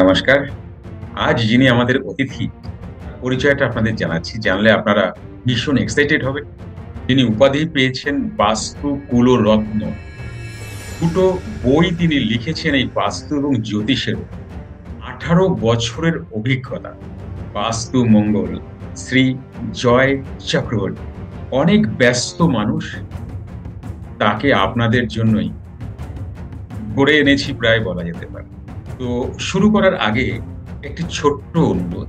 নমস্কার। আজ যিনি আমাদের অতিথি, পরিচয়টা আপনাদের জানাচ্ছি। জানলে আপনারা ভীষণ এক্সাইটেড হবেন। তিনি উপাধি পেয়েছেন বাস্তু কুলরত্ন। দুটো বই তিনি লিখেছেন এই বাস্তু এবং জ্যোতিষের উপর। 18 বছরের অভিজ্ঞতা। বাস্তু মঙ্গল, শ্রী জয় চক্রবর্তী। অনেক ব্যস্ত মানুষ, তাকে আপনাদের জন্যই গড়ে এনেছি প্রায় বলা যেতে পারে। তো শুরু করার আগে একটি ছোট্ট অনুরোধ।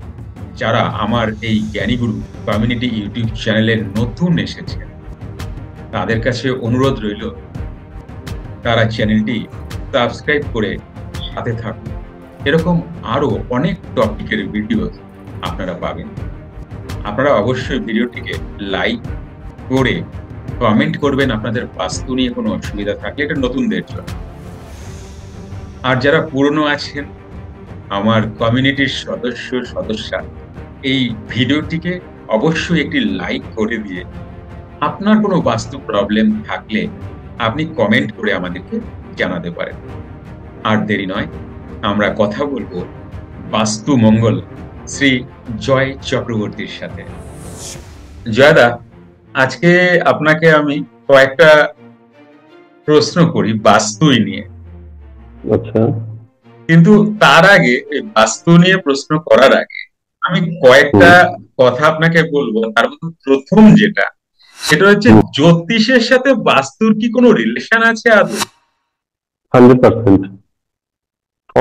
যারা আমার এই জ্ঞানীগুরু কমিউনিটি ইউটিউব চ্যানেলে নতুন এসেছেন, তাদের কাছে অনুরোধ রইল তারা চ্যানেলটি সাবস্ক্রাইব করে সাথে থাকুন। এরকম আরো অনেক টপিকের ভিডিও আপনারা পাবেন। আপনারা অবশ্যই ভিডিওটিকে লাইক করে কমেন্ট করবেন আপনাদের বাস্তু নিয়ে কোনো অসুবিধা থাকলে, এটা নতুনদের জন্য। আর যারা পুরনো আছেন, আমার কমিউনিটির সদস্যা, এই ভিডিওটিকে অবশ্যই একটি লাইক করে দিয়ে আপনার কোনো বাস্তু প্রবলেম থাকলে আপনি কমেন্ট করে আমাদেরকে জানাতে পারেন। আর দেরি নয়, আমরা কথা বলবো বাস্তু মঙ্গল শ্রী জয় চক্রবর্তীর সাথে। জয়দা, আজকে আপনাকে আমি কয়েকটা প্রশ্ন করি বাস্তুই নিয়ে। আচ্ছা। কিন্তু তার আগে এই বাস্তু নিয়ে প্রশ্ন করার আগে আমি কয়েকটা কথা আপনাকে বলবো। তার মধ্যে প্রথম যেটা, সেটা হচ্ছে জ্যোতিষের সাথে বাস্তুর কি কোনো রিলেশন আছে আদৌ? 100%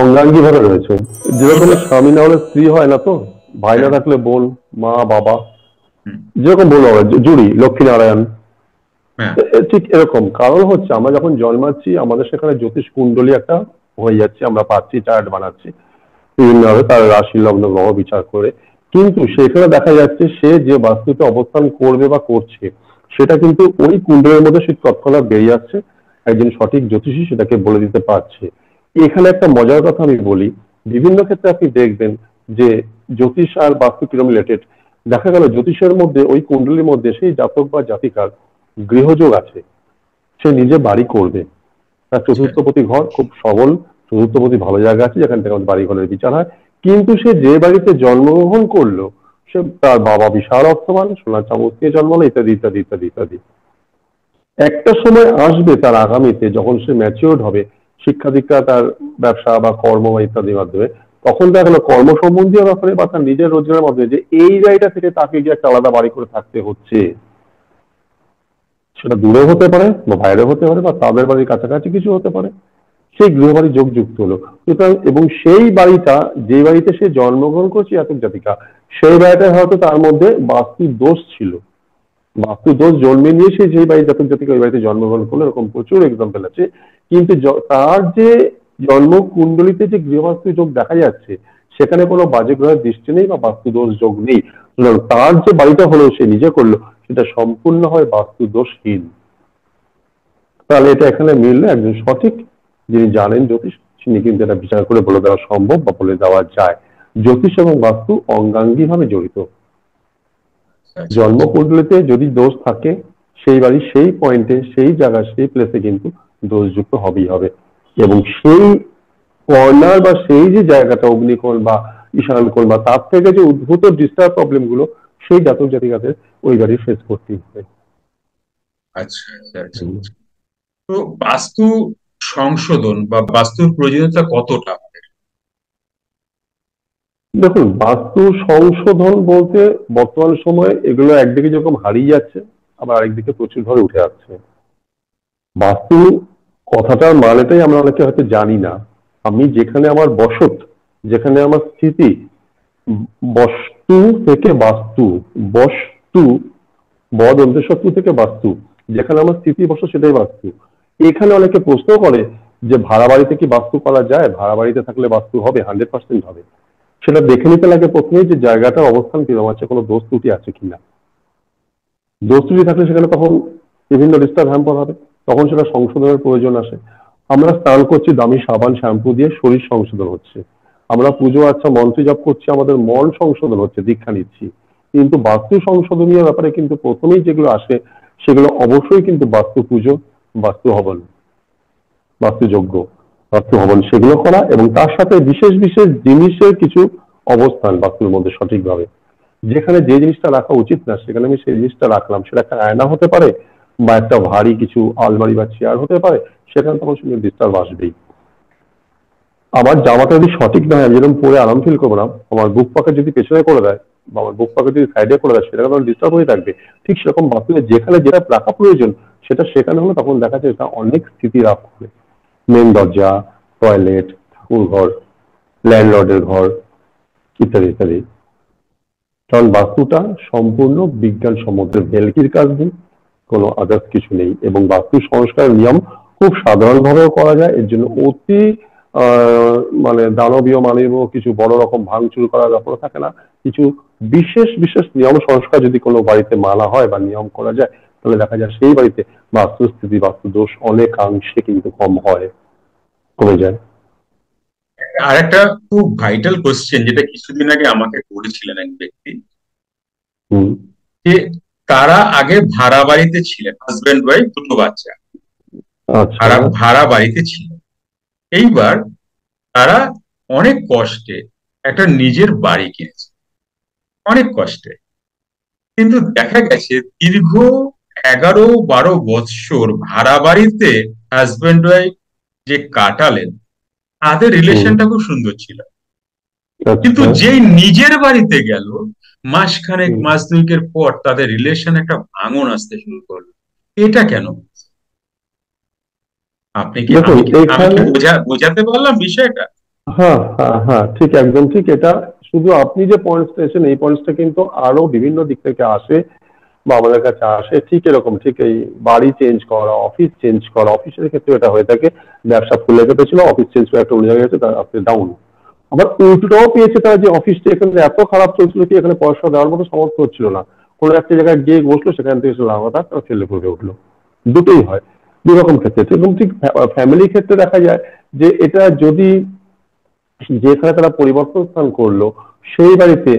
অঙ্গাঙ্গি ভাবে রয়েছে। যেরকম টোটাল। স্বামী না হলে স্ত্রী হয় না, তো ভাই না হ্যাঁ। থাকলে বোন, মা বাবা, হুম। যেরকম বলবো আমরা জুড়ি লক্ষ্মীনারায়ণ। হ্যাঁ। ঠিক এরকম কারণ হচ্ছে আমরা যখন জন্মাচ্ছি আমাদের সেখানে জ্যোতিষ কুণ্ডলী একটা হয়ে যাচ্ছে, আমরা পাচ্ছি, চার্ট বানাচ্ছি বিভিন্নভাবে তার রাশি লগ্ন গ্রহ বিচার করে। কিন্তু সেখানে দেখা যাচ্ছে সে যে বাস্তুতে অবস্থান করবে বা করছে সেটা কিন্তু ওই কুণ্ডলের মধ্যে সে তৎক্ষণাৎ বেরিয়ে আসছে। একজন সঠিক জ্যোতিষী সেটাকে বলে দিতে পারছে। এখানে একটা মজার কথা আমি বলি, বিভিন্ন ক্ষেত্রে আপনি দেখবেন যে জ্যোতিষ আর বাস্তু কিরম রিলেটেড। দেখা গেল জ্যোতিষের মধ্যে ওই কুণ্ডলীর মধ্যে সেই জাতক বা জাতিকার গৃহযোগ আছে, সে নিজে বাড়ি করবে, তার চতুর্থপতি ঘর খুব সবল, চতুর্থপতি ভালো জায়গা আছে যেখান থেকে আমাদের বাড়ি ঘরের বিচার হয়। কিন্তু সে যে বাড়িতে জন্মগ্রহণ করলো, সে তার বাবা বিশাল অর্থবান, সোনা চামচ নিয়ে জন্মালো, ইত্যাদি ইত্যাদি ইত্যাদি ইত্যাদি। একটা সময় আসবে তার আগামীতে যখন সে ম্যাচিওর্ড হবে, শিক্ষা দীক্ষা তার ব্যবসা বা কর্ম বা ইত্যাদির মাধ্যমে, তখন দেখা গেলো কর্ম সম্বন্ধীয় ব্যাপারে বা তার নিজের রোজগারের মাধ্যমে যে এই জায়গা থেকে তাকে গিয়ে একটা আলাদা বাড়ি করে থাকতে হচ্ছে। সেটা দূরে হতে পারে বা বাইরে হতে পারে বা তাদের বাড়ির কাছাকাছি কিছু হতে পারে, সেই গৃহবাড়ি যোগ যুক্ত হলো। সুতরাং এবং সেই বাড়িটা যে বাড়িতে সে জন্মগ্রহণ করছে জাতক জাতিকা, সেই বাড়িটায় হয়তো তার মধ্যে বাস্তু দোষ ছিল। বাস্তু দোষ জন্মে নিয়ে সে যেই বাড়ি জাতক জাতিকা ওই বাড়িতে জন্মগ্রহণ করলো, এরকম প্রচুর এক্সাম্পল আছে। কিন্তু তার যে জন্ম কুণ্ডলিতে যে গৃহবাস্তু যোগ দেখা যাচ্ছে সেখানে কোনো বাজে গ্রহের দৃষ্টি নেই বা বাস্তু দোষ যোগ নেই। সুতরাং তার যে বাড়িটা হলো সে নিজে করলো, সেটা সম্পূর্ণ হয় বাস্তু দোষহীন। তাহলে এটা এখানে মিললে একজন সঠিক যিনি জানেন জ্যোতিষ, তিনি কিন্তু এটা বিচার করে বলে দেওয়া সম্ভব বা বলে দেওয়া যায়। জ্যোতিষ এবং বাস্তু অঙ্গাঙ্গি ভাবে জড়িত। জন্মকুণ্ডলিতে যদি দোষ থাকে, সেই বাড়ি সেই পয়েন্টে সেই জায়গায় সেই প্লেসে কিন্তু দোষযুক্ত হবেই হবে। এবং সেই কর্নার বা সেই যে জায়গাটা অগ্নিকোণ বা ঈশান কোণ বা তার থেকে যে উদ্ভূত ডিস্টার্ব প্রবলেম গুলো, সেই জাতক জাতিকাদের ওই বাড়ি ফেস করতেই হবে। আচ্ছা আচ্ছা আচ্ছা। তো বাস্তু সংশোধন বা বাস্তুর প্রয়োজনীয়তা কতটা? দেখুন, বাস্তু সংশোধন বলতে বর্তমান সময়ে এগুলো একদিকে যেরকম হারিয়ে যাচ্ছে, আবার আরেকদিকে প্রচুর ভাবে উঠে আসছে। বাস্তু কথাটার মানেটাই আমরা অনেকে হয়তো জানি না। আমি যেখানে আমার বসত, যেখানে আমার স্থিতি, বস্তু থেকে বাস্তু, বস্তু বদ অন্তঃশত্রু থেকে বাস্তু, যেখানে আমার স্থিতি বসত সেটাই বাস্তু। এখানে অনেকে প্রশ্ন করে যে ভাড়া বাড়িতে কি বাস্তু করা যায়, ভাড়া বাড়িতে থাকলে বাস্তু হবে? 100% হবে। সেটা দেখে নিতে লাগে প্রথমেই যে জায়গাটার অবস্থান কিরকম আছে, কোনো দোষ ত্রুটি আছে কিনা। দোষ ত্রুটি থাকলে সেখানে তখন বিভিন্ন ডিস্টার্ব হ্যাম্পার হবে, তখন সেটা সংশোধনের প্রয়োজন আসে। আমরা স্নান করছি দামি সাবান শ্যাম্পু দিয়ে, শরীর সংশোধন হচ্ছে। আমরা পুজো আচ্ছা মন্ত্র জপ করছি, আমাদের মন সংশোধন হচ্ছে, দীক্ষা নিচ্ছি। কিন্তু বাস্তু সংশোধনীয় ব্যাপারে কিন্তু প্রথমেই যেগুলো আসে সেগুলো অবশ্যই কিন্তু বাস্তু পুজো, বাস্তু হবন, বাস্তুযজ্ঞ। বাস্তু ভবন সেগুলো করা, এবং তার সাথে বিশেষ বিশেষ জিনিসের কিছু অবস্থান বাস্তুর মধ্যে সঠিকভাবে, যেখানে যে জিনিসটা রাখা উচিত না সেখানে আমি সেই জিনিসটা রাখলাম, সেটা একটা আয়না হতে পারে বা একটা ভারী কিছু আলমারি বা চেয়ার হতে পারে, সেখানে তখন শুনে ডিস্টার্ব আসবেই। আমার জামাটা যদি সঠিক না হয়, আমি যেরকম পরে আরাম ফিল করবো না, আমার বুক পকেট যদি পেছনে করে দেয় বা আমার বুক পকেট যদি সাইডে করে দেয়, সেটা তখন ডিস্টার্ব হয়ে থাকবে। ঠিক সেরকম বাস্তুতে যেখানে যেটা রাখা প্রয়োজন সেটা সেখানে হলে তখন দেখা যায় এটা অনেক স্মৃতি লাভ করে। মেন দরজা, টয়লেট, ঠাকুর ঘর, ল্যান্ডলর্ডের ঘর, ইত্যাদি ইত্যাদি। কারণ বাস্তুটা সম্পূর্ণ বিজ্ঞানসম্মত, ভেলকির কাজ নেই, কোনো আদার্স কিছু নেই, এবং বাস্তু সংস্কারের নিয়ম খুব সাধারণভাবেও করা যায়। এর জন্য অতি মানে দানবীয় মানবীয় কিছু বড় রকম ভাঙচুর করার ব্যাপার থাকে না। কিছু বিশেষ বিশেষ নিয়ম সংস্কার যদি কোনো বাড়িতে মানা হয় বা নিয়ম করা যায়, তাহলে দেখা যায় সেই বাড়িতে বাস্তুস্থিতি বাস্তু দোষ অনেকাংশে কিন্তু কম হয়, কমে যায়। আর একটা খুব ভাইটাল কোশ্চেন যেটা কিছুদিন আগে আমাকে করেছিলেন এক ব্যক্তি, হম। যে তারা আগে ভাড়া বাড়িতে ছিলেন, হাজবেন্ড ওয়াইফ, দুটো বাচ্চা, আচ্ছা। ভাড়া ভাড়া বাড়িতে ছিলেন। এইবার তারা অনেক কষ্টে একটা নিজের বাড়ি কিনেছে, অনেক কষ্টে। কিন্তু দেখা গেছে দীর্ঘ 11-12 বৎসর ভাড়া বাড়িতে হাজবেন্ড ওয়াইফ যে কাটালেন, তাদের হম। রিলেশনটা খুব সুন্দর ছিল। কিন্তু আচ্ছা। যেই নিজের বাড়িতে গেল, মাসখানেক হম। মাস দুয়েকের পর তাদের রিলেশন একটা ভাঙন আসতে শুরু করলো। এটা কেন? আপনি কি দেখুন আমি কি আমি কি এখানে, বোঝাতে পারলাম বিষয়টা? হ্যাঁ হ্যাঁ হ্যাঁ, ঠিক একদম ঠিক। এটা শুধু আপনি যে পয়েন্টসটা এসেছেন এই পয়েন্টসটা কিন্তু আরো বিভিন্ন দিক থেকে আসে বা আমাদের কাছে আসে। ঠিক এরকম, ঠিক এই বাড়ি চেঞ্জ করা, অফিস চেঞ্জ করা, অফিসের ক্ষেত্রে এটা হয়ে থাকে। ব্যবসা ফুলে কেটেছিল, অফিস চেঞ্জ করে একটা অন্য জায়গায় গেছে, তার আপনি ডাউন। আবার উল্টোটাও পেয়েছে তারা, যে অফিসটা এখানে এত খারাপ চলছিল কি এখানে পয়সা দেওয়ার মতো সামর্থ্য হচ্ছিল না, কোনো একটা জায়গায় গিয়ে বসলো, সেখান থেকে সে লাগাতা তারা ফেলে পড়ে উঠলো। দুটোই হয়, দুই রকম ক্ষেত্রে। এবং ঠিক ফ্যামিলি ক্ষেত্রে দেখা যায় যে এটা যদি, যেখানে তারা পরিবর্তন স্থান করলো সেই বাড়িতে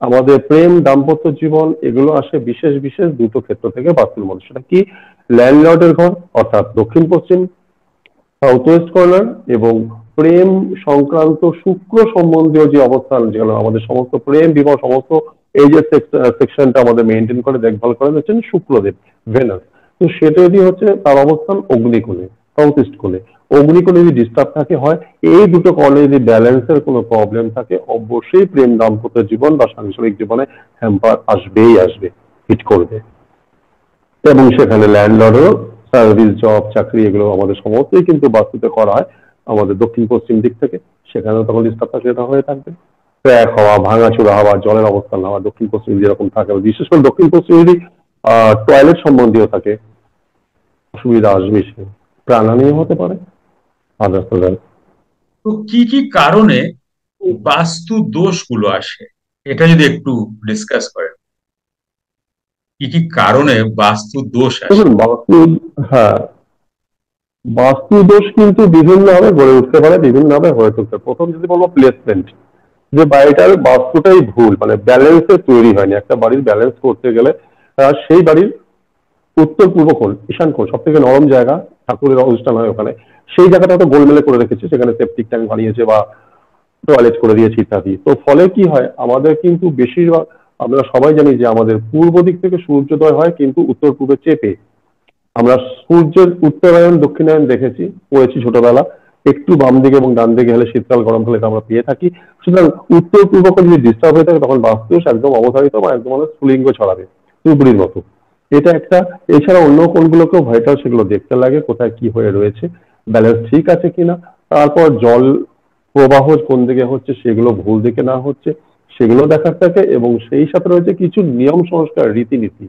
আমাদের প্রেম, দাম্পত্য জীবন এগুলো আসে বিশেষ বিশেষ দুটো ক্ষেত্র থেকে বাস্তুর মধ্যে। সেটা কি, ল্যান্ডলর্ডের ঘর অর্থাৎ দক্ষিণ পশ্চিম, সাউথ ওয়েস্ট কর্নার, এবং প্রেম সংক্রান্ত শুক্র সম্বন্ধীয় যে অবস্থান, যেগুলো আমাদের সমস্ত প্রেম বিবাহ সমস্ত এই যে সেকশনটা আমাদের মেনটেন করে দেখভাল করেন হচ্ছেন শুক্রদেব, ভেনাস। তো সেটা যদি হচ্ছে তার অবস্থান অগ্নিকোণে, সাউথ ইস্ট কোণে। অগ্নিকোণে যদি ডিস্টার্ব থাকে হয়, এই দুটো কোণে যদি ব্যালেন্সের কোনো প্রবলেম থাকে, অবশ্যই প্রেম দাম্পত্য জীবন বা সাংসারিক জীবনে হ্যাম্পার আসবেই আসবে, হিট করবে। এবং সেখানে ল্যান্ডলর্ডও সার্ভিস, জব, চাকরি এগুলো আমাদের সমস্তই কিন্তু বাস্তুতে করা হয় আমাদের দক্ষিণ পশ্চিম দিক থেকে। সেখানেও তখন ডিস্টার্বটা সেটা হয়ে থাকবে। ক্র্যাক হওয়া, ভাঙাচোরা হওয়া, জলের অবস্থান হওয়া দক্ষিণ পশ্চিম যেরকম থাকে, বিশেষ করে দক্ষিণ পশ্চিম যদি টয়লেট সম্বন্ধীয় থাকে, অসুবিধা আসবে। সে প্রাণহানিও হতে পারে, আদার্স। তো কি কি কারণে বাস্তু দোষগুলো আসে, এটা যদি একটু ডিসকাস করেন। কি কি কারণে বাস্তু দোষ আসে? দেখুন বাস্তু, হ্যাঁ, বাস্তু দোষ কিন্তু বিভিন্নভাবে গড়ে উঠতে পারে, বিভিন্নভাবে হয়ে উঠতে পারে। প্রথম যদি বলবো প্লেসমেন্ট, যে বাড়িটার বাস্তুটাই ভুল, মানে ব্যালেন্সে তৈরি হয়নি। একটা বাড়ির ব্যালেন্স করতে গেলে সেই বাড়ির উত্তর পূর্ব কোণ, ঈশান কোণ সব থেকে নরম জায়গা, ঠাকুরের অনুষ্ঠান হয় ওখানে, সেই জায়গাটা তো গোলমেলে করে রেখেছে, সেখানে সেপটিক ট্যাঙ্ক বানিয়েছে বা টয়লেট করে দিয়েছে ইত্যাদি। তো ফলে কি হয়, আমাদের কিন্তু বেশিরভাগ, আমরা সবাই জানি যে আমাদের পূর্ব দিক থেকে সূর্যোদয় হয় কিন্তু উত্তর পূর্বে চেপে। আমরা সূর্যের উত্তরায়ণ দক্ষিণায়ন দেখেছি, পড়েছি ছোটবেলা। একটু বাম দিকে এবং ডান দিকে হলে শীতকাল গরম হলে এটা আমরা পেয়ে থাকি। সুতরাং উত্তর পূর্ব কোণ যদি ডিস্টার্ব হয়ে থাকে তখন বাস্তুদোষ একদম অবধারিত বা একদম মানে স্ফুলিঙ্গ ছড়াবে, তুবড়ির মতো। এটা একটা। এছাড়া অন্য কোণগুলোকেও ভাইটাল, সেগুলো দেখতে লাগে কোথায় কি হয়ে রয়েছে, ব্যালেন্স ঠিক আছে কিনা। তারপর জল প্রবাহ কোন দিকে হচ্ছে, সেগুলো ভুল দিকে না হচ্ছে সেগুলো দেখার থাকে। এবং সেই সাথে রয়েছে কিছু নিয়ম সংস্কার, রীতিনীতি।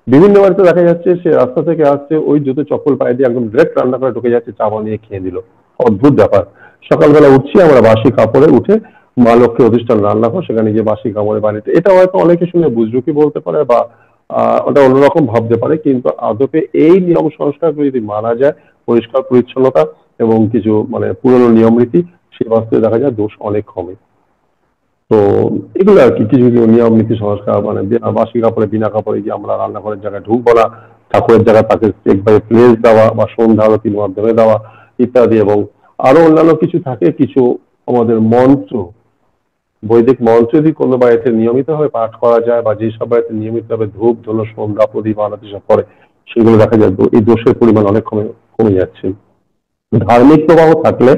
বিভিন্ন বাড়িতে দেখা যাচ্ছে সে রাস্তা থেকে আসছে, ওই জুতো চপ্পল পায়ে দিয়ে একদম ডিরেক্ট রান্না করে ঢুকে যাচ্ছে, চা বানিয়ে খেয়ে দিল। অদ্ভুত ব্যাপার। সকালবেলা উঠছি আমরা বাসি কাপড়ে উঠে, মা লক্ষ্মী অধিষ্ঠান রান্নাঘর, সেখানে গিয়ে বাসি কাপড়ে বাড়িতে। এটা হয়তো অনেকে শুনে বুজরুকি বলতে পারে বা ওটা অন্যরকম ভাবতে পারে, কিন্তু আদপে এই নিয়ম সংস্কারগুলো যদি মানা যায়, পরিষ্কার পরিচ্ছন্নতা এবং কিছু মানে পুরনো নিয়ম রীতি, সে বাস্তবে দেখা যায় দোষ অনেক কমে। তো এগুলো আর কি, কিছু কিছু নিয়ম নীতি সংস্কার, মানে বাসি কাপড়ে বিনা কাপড়ে গিয়ে আমরা রান্নাঘরের জায়গায় ঢুকবো না, ঠাকুরের জায়গায় তাকে একবারে প্লেস দেওয়া বা সন্ধ্যা আরতির মাধ্যমে দেওয়া ইত্যাদি। এবং আরো অন্যান্য কিছু থাকে, কিছু আমাদের মন্ত্র, বৈদিক মন্ত্র যদি কোনো বাড়িতে নিয়মিতভাবে পাঠ করা যায়, বা যেসব বাড়িতে নিয়মিতভাবে ধূপ ধুনো সন্ধ্যা প্রদীপ আরতি সব করে, সেগুলো দেখা যায় এই দোষের পরিমাণ অনেক কমে কমে যাচ্ছে। ধার্মিক প্রবাহ থাকলে,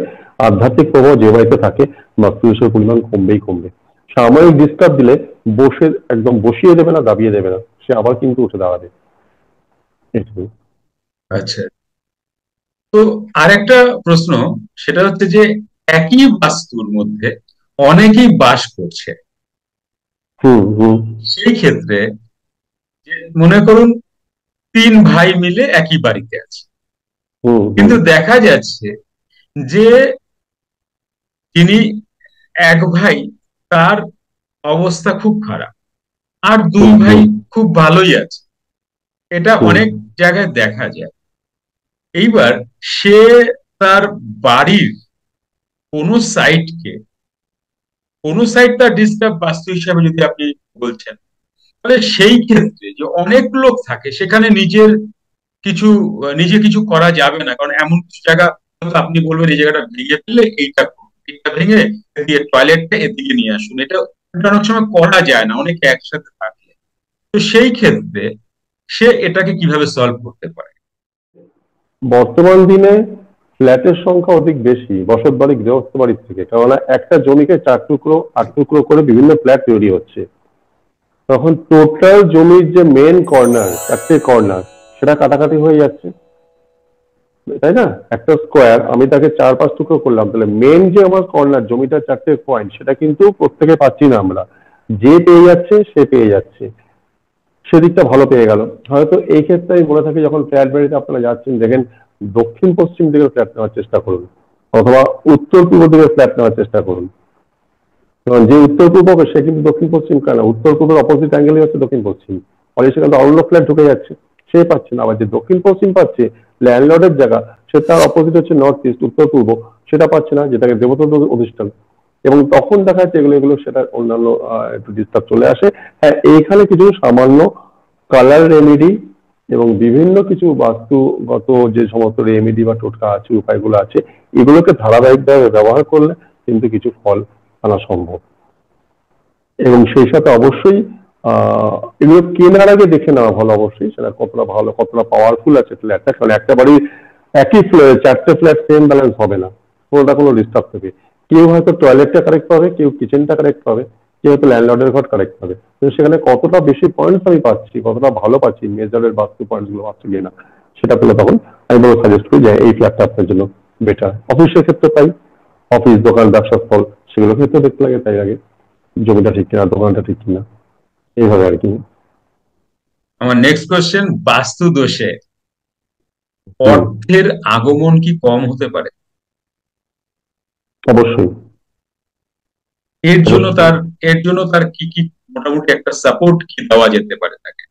আধ্যাত্মিক প্রবাহ যে বাড়িতে থাকে, বাস্তুদোষের পরিমাণ কমবেই কমবে। সাময়িক ডিস্টার্ব দিলে বসে একদম বসিয়ে দেবে না, দাবিয়ে দেবে না, সে আবার কিন্তু উঠে দাঁড়াবে। এটুকু। আচ্ছা, তো আরেকটা প্রশ্ন, সেটা হচ্ছে যে একই বাস্তুর মধ্যে অনেকেই বাস করছে। হুম হুম সেই ক্ষেত্রে যে মনে করুন তিন ভাই মিলে একই বাড়িতে আছে, হুম হুম কিন্তু দেখা যাচ্ছে যে তিনি এক ভাই, তার অবস্থা খুব খারাপ, আর দুই হুম ভাই হুম খুব ভালোই আছে। এটা হুম অনেক জায়গায় দেখা যায়। এইবার সে তার বাড়ির কোনো সাইটকে, কোনো সাইট তার ডিস্টার্ব বাস্তু হিসাবে যদি আপনি বলছেন, তাহলে সেই ক্ষেত্রে যে অনেক লোক থাকে সেখানে কিছু নিজে কিছু করা যাবে না, কারণ এমন কিছু জায়গা হয়তো আপনি বলবেন এই জায়গাটা ভেঙে ফেললে এইটা করুন, এইটা ভেঙে দিয়ে টয়লেটটা এদিকে নিয়ে আসুন, এটা অনেক সময় করা যায় না অনেকে একসাথে থাকলে। তো সেই ক্ষেত্রে সে এটাকে কিভাবে সলভ করতে পারে? বর্তমান দিনে ফ্ল্যাটের সংখ্যা অধিক বেশি বসত বাড়ি গৃহস্থ বাড়ির থেকে, কেননা একটা জমিকে 4 টুকরো 8 টুকরো করে বিভিন্ন ফ্ল্যাট তৈরি হচ্ছে। তখন টোটাল জমির যে মেন কর্নার, 4টে কর্নার, সেটা কাটাকাটি হয়ে যাচ্ছে, তাই না? একটা স্কোয়ার আমি তাকে 4-5 টুকরো করলাম, তাহলে মেন যে আমার কর্নার জমিটা 4টে পয়েন্ট, সেটা কিন্তু প্রত্যেকে পাচ্ছি না আমরা। যে পেয়ে যাচ্ছে সে পেয়ে যাচ্ছে, সেদিকটা ভালো পেয়ে গেল। হয়তো এই ক্ষেত্রে আমি বলে থাকি, যখন ফ্ল্যাট বাড়িতে আপনারা যাচ্ছেন দেখেন, দক্ষিণ পশ্চিম দিকে ফ্ল্যাট নেওয়ার চেষ্টা করুন, অথবা উত্তর পূর্ব দিকে ফ্ল্যাট নেওয়ার চেষ্টা করুন। কারণ যে উত্তর পূর্ব হবে সে কিন্তু দক্ষিণ পশ্চিম কেন, উত্তর পূর্বের অপোজিট অ্যাঙ্গেলই হচ্ছে দক্ষিণ পশ্চিম। ফলে সেখানে অন্য ফ্ল্যাট ঢুকে যাচ্ছে, সে পাচ্ছে না। আবার যে দক্ষিণ পশ্চিম পাচ্ছে, ল্যান্ডলর্ডের জায়গা, সে তার অপোজিট হচ্ছে নর্থ ইস্ট, উত্তর পূর্ব, সেটা পাচ্ছে না, যেটাকে দেবতা অধিষ্ঠান। এবং তখন দেখা যাচ্ছে এগুলো এগুলো সেটা অন্যান্য একটু ডিস্টার্ব চলে আসে। হ্যাঁ, এইখানে কিছু সামান্য কালার রেমেডি এবং বিভিন্ন কিছু বাস্তুগত যে সমস্ত রেমেডি বা টোটকা আছে, উপায়গুলো আছে, এগুলোকে ধারাবাহিকভাবে ব্যবহার করলে কিন্তু কিছু ফল আনা সম্ভব। এবং সেই সাথে অবশ্যই এগুলো কেনার আগে দেখে নেওয়া ভালো, অবশ্যই সেটা কতটা ভালো, কতটা পাওয়ারফুল আছে ফ্ল্যাটটা। কারণ একটা বাড়ির একই ফ্লোরে 4টে ফ্ল্যাট সেম ব্যালেন্স হবে না, কোনোটা কোনো ডিস্টার্ব থাকে। কেউ হয়তো টয়লেটটা কারেক্ট পাবে, কেউ কিচেনটা কারেক্ট পাবে, কেউ হয়তো ল্যান্ডলর্ডের ঘর কারেক্ট পাবে, কিন্তু সেখানে কতটা বেশি পয়েন্টস আমি পাচ্ছি, কতটা ভালো পাচ্ছি, মেজারের বাস্তু পয়েন্টস গুলো পাচ্ছি কিনা, সেটা পেলে তখন আমি বলবো, সাজেস্ট করি যে এই ফ্ল্যাটটা আপনার জন্য বেটার। অফিসের ক্ষেত্রে তাই, অফিস দোকান ব্যবসা স্থল সেগুলো ক্ষেত্রে দেখতে লাগে, তাই আগে জমিটা ঠিক কিনা, দোকানটা ঠিক কিনা, এইভাবে আর কি। আমার নেক্সট কোয়েশ্চেন, বাস্তু দোষে হুম। অর্থের আগমন কি কম হতে পারে? অবশ্যই। এর জন্য অবশ্যই। তার এর জন্য তার কি কি মোটামুটি একটা সাপোর্ট কি দেওয়া যেতে পারে তাকে?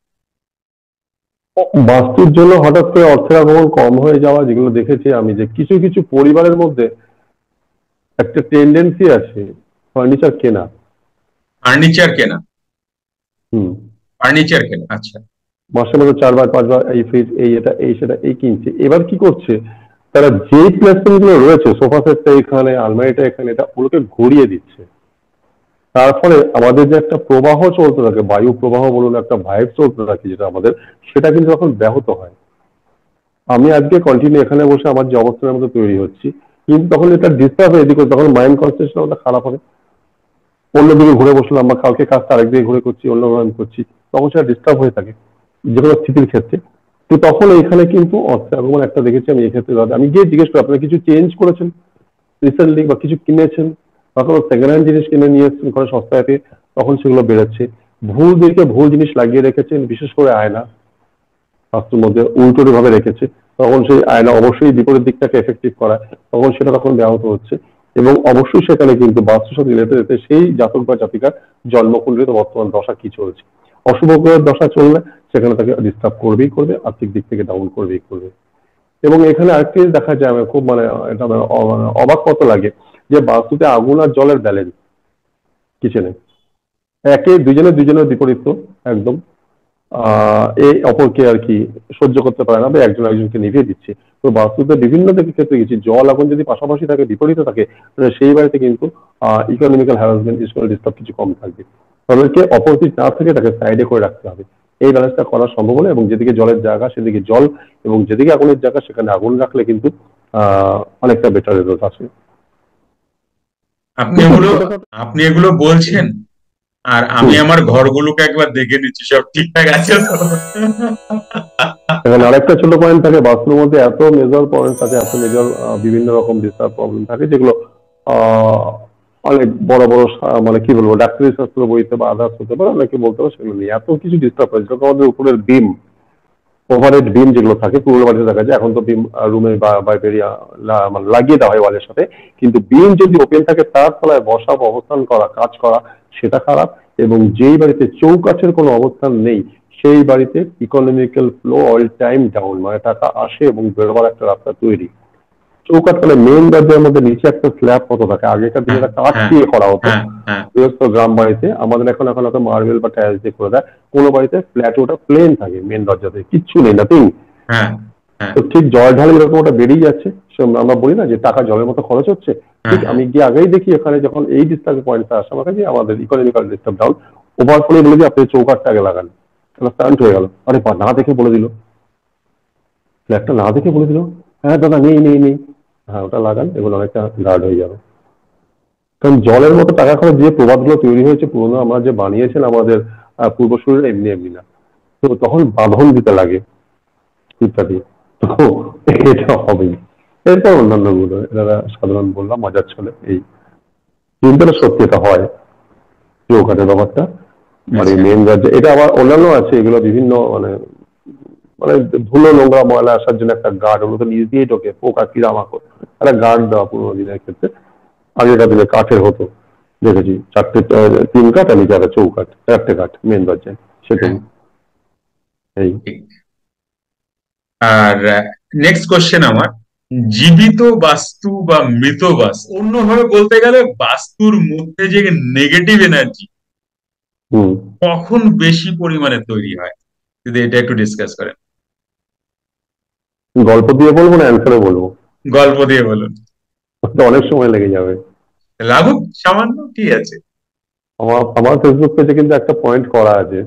বাস্তুর জন্য হঠাৎ করে অর্থের আগমন কম হয়ে যাওয়া, যেগুলো দেখেছি আমি, যে কিছু কিছু পরিবারের মধ্যে একটা টেন্ডেন্সি আছে ফার্নিচার কেনা। ফার্নিচার কেনা? হুম। ফার্নিচার কেনা, আচ্ছা। মাসে মাসে 4 বার 5 বার এই ফ্রিজ, এই এটা, এই সেটা, এই কিনছে। এবার কি করছে, তারা যেই প্লেসমেন্ট গুলো রয়েছে, সোফা সেটটা এখানে, আলমারিটা এখানে, এটা ওগুলোকে ঘুরিয়ে দিচ্ছে। তার ফলে আমাদের যে একটা প্রবাহ চলতে থাকে, বায়ু প্রবাহ বলুন, একটা ভাইব চলতে থাকে যেটা আমাদের, সেটা কিন্তু তখন ব্যাহত হয়। আমি আজকে কন্টিনিউ এখানে বসে আমার যে অবস্থানের মধ্যে তৈরি হচ্ছি, কিন্তু তখন এটা ডিস্টার্ব হয়ে এদিকে, তখন মাইন্ড কনসেন্ট্রেশন আমাদের খারাপ হবে। অন্যদিকে ঘুরে বসলাম, বা কালকে কাজটা আরেকদিকে ঘুরে করছি, অন্যভাবে আমি করছি, তখন সেটা ডিস্টার্ব হয়ে থাকে যে কোনো স্থিতির ক্ষেত্রে। তো তখন এখানে কিন্তু অর্থের আগমন একটা দেখেছি আমি, এই ক্ষেত্রে আমি গিয়ে জিজ্ঞেস করি, আপনারা কিছু চেঞ্জ করেছেন রিসেন্টলি, বা কিছু কিনেছেন, বা কোনো সেকেন্ড হ্যান্ড জিনিস কিনে নিয়ে এসেছেন ঘরে সস্তায় পেয়ে, তখন সেগুলো বেরোচ্ছে। ভুল দিকে ভুল জিনিস লাগিয়ে রেখেছেন, বিশেষ করে আয়না বাস্তুর মধ্যে উল্টো ভাবে রেখেছে, তখন সেই আয়না অবশ্যই বিপরীত দিকটাকে এফেক্টিভ করায়, তখন সেটা তখন ব্যাহত হচ্ছে। এবং অবশ্যই সেখানে কিন্তু বাস্তুর সাথে রিলেটেড সেই জাতক বা জাতিকার জন্মকুণ্ডলিতে বর্তমান দশা কি চলছে। অশুভ গ্রহের দশা চললে সেখানে তাকে ডিস্টার্ব করবেই করবে, আর্থিক দিক থেকে ডাউন করবেই করবে। এবং এখানে আরেকটি জিনিস দেখা যায়, আমার খুব মানে এটা আমার মানে অবাক কত লাগে, যে বাস্তুতে আগুন আর জলের ব্যালেন্স কিচেনে, একে দুজনের দুজনের বিপরীত তো একদম। এই অপরকে আর কি সহ্য করতে পারে না, বা একজন একজনকে নিভিয়ে দিচ্ছে। তো বাস্তুতে বিভিন্ন দিকে ক্ষেত্রে গেছি, জল আগুন যদি পাশাপাশি থাকে, বিপরীতে থাকে, তাহলে সেই বাড়িতে কিন্তু ইকোনমিক্যাল হ্যারাসমেন্ট, ইস্যুয়াল ডিস্টার্ব কিছু কম থাকবে। তাদেরকে অপোজিট না থেকে তাকে সাইডে করে রাখতে হবে। এই ব্যালেন্সটা করা সম্ভব হলে, এবং যেদিকে জলের জায়গা সেদিকে জল, এবং যেদিকে আগুনের জায়গা সেখানে আগুন রাখলে কিন্তু অনেকটা বেটার রেজাল্ট আসে। আপনি এগুলো আপনি এগুলো বলছেন, আর আমি আমার ঘরগুলোকে একবার দেখে নিচ্ছি সব ঠিকঠাক আছে তো। এখানে আরেকটা ছোট পয়েন্ট থাকে, বাস্তুর মধ্যে এত মেজর পয়েন্ট আছে, এত মেজর বিভিন্ন রকম ডিস্টার্ব প্রবলেম থাকে, যেগুলো আহ, অনেক বড় বড় মানে কি বলবো, ডাক্তারি শাস্ত্র বইতে বা আদার্স হতে পারে, অনেকে বলতে পারে, সেগুলো নিয়ে এত কিছু ডিস্টার্ব হয়, যেরকম আমাদের উপরের বিম, ওভারহেড বিম যেগুলো থাকে পুরোনো বাড়িতে দেখা যায়, এখন তো বিম রুমে বা বাইরে মানে লাগিয়ে দেওয়া হয় ওয়ালের সাথে, কিন্তু বিম যদি ওপেন থাকে তার তলায় বসা বা অবস্থান করা, কাজ করা, সেটা খারাপ। এবং যেই বাড়িতে চৌকাঠের কোনো অবস্থান নেই, সেই বাড়িতে economical flow all time down, মানে টাকা আসে এবং বেরোবার একটা রাস্তা তৈরি। চৌকাঠ মানে মেন দরজার মধ্যে নিচে একটা স্ল্যাব মতো থাকে, আগেকার দিনে একটা কাঠ দিয়ে করা হতো বৃহস্ত গ্রাম বাড়িতে, আমাদের এখন এখন হয়তো মার্বেল বা টাইলস দিয়ে করে দেয়। কোনো বাড়িতে ফ্ল্যাটে ওটা প্লেন থাকে, মেন দরজাতে কিচ্ছু নেই, নাথিং। তো ঠিক জল ঢালে এরকম ওটা বেরিয়ে যাচ্ছে, আমরা বলি না যে টাকা জলের মতো খরচ হচ্ছে, ঠিক আমি গিয়ে আগেই দেখি এখানে যখন এই ডিস্টার্ব পয়েন্টটা আসে আমার কাছে, আমাদের ইকোনমিক্যাল ডিস্টার্ব ডাউন, ওভার ফলে বলে যে আপনি চৌকাঠটা আগে লাগান, স্টান্ট হয়ে গেল, আরে না দেখে বলে দিল, ফ্ল্যাটটা না দেখে বলে দিল, হ্যাঁ দাদা নেই নেই নেই, হ্যাঁ ওটা লাগান, এগুলো অনেকটা গার্ড হয়ে যাবে। কারণ জলের মতো টাকা খরচ যে প্রবাদগুলো তৈরি হয়েছে পুরোনো, আমরা যে বানিয়েছেন আমাদের পূর্বসূরীরা, এমনি এমনি না, তো তখন বাঁধন দিতে লাগে ইত্যাদি, তো এটা হবেই। এরপর অন্যান্য গুলো এরা সাধারণ বললাম মজার ছলে, এই কিন্তু সত্যি এটা হয় চৌকাঠের ব্যাপারটা, মানে মেন রাজ্যে এটা আবার অন্যান্য আছে, এগুলো বিভিন্ন মানে মানে ধুলো নোংরা ময়লা আসার জন্য একটা গার্ড, ওগুলো তো নিচ দিয়েই ঢোকে, পোকা কিরামাকড়, একটা গার্ড দেওয়া পুরোনো দিনের ক্ষেত্রে। আগেকার দিনে কাঠের হতো, দেখেছি, চারটে 3 কাঠ আর নিচে একটা চৌকাঠ, 4টে কাঠ মেন দরজায়, সেটাই। এই আর নেক্সট কোশ্চেন আমার, জীবিত বাস্তু বা মৃত বাস্তু, অন্যভাবে বলতে গেলে বাস্তুর মধ্যে যে নেগেটিভ এনার্জি কখন বেশি পরিমাণে তৈরি হয়, যদি এটা একটু ডিসকাস করেন। গল্প দিয়ে বলবো না অ্যান্সারে বলবো? গল্প দিয়ে বলুন। অনেক সময় লেগে যাবে। লাগুক সামান্য, ঠিক আছে। আমার ফেসবুক পেজে কিন্তু একটা পয়েন্ট করা আছে,